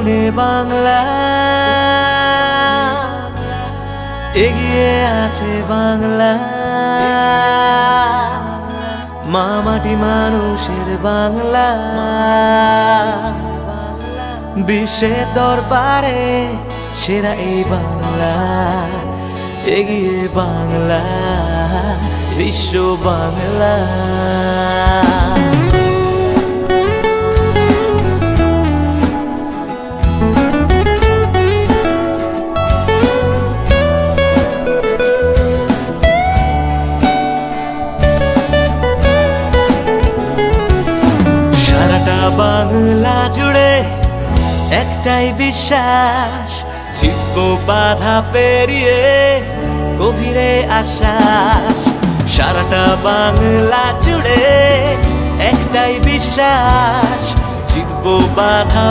রঙে বাংলা, এগিয়ে আছে বাংলা। মা মাটি মানুষের বাংলা, বিশ্বের দরবারে সেরা এই বাংলা। এগিয়ে বাংলা, বিশ্ব বাংলা। সারাটা বাংলা জুড়ে একটাই বিশ্বাস, জিতবো বাধা পেরিয়ে গভীরে আশ্বাস। সারাটা বাংলা জুড়ে একটাই বিশ্বাস, জিতবো বাধা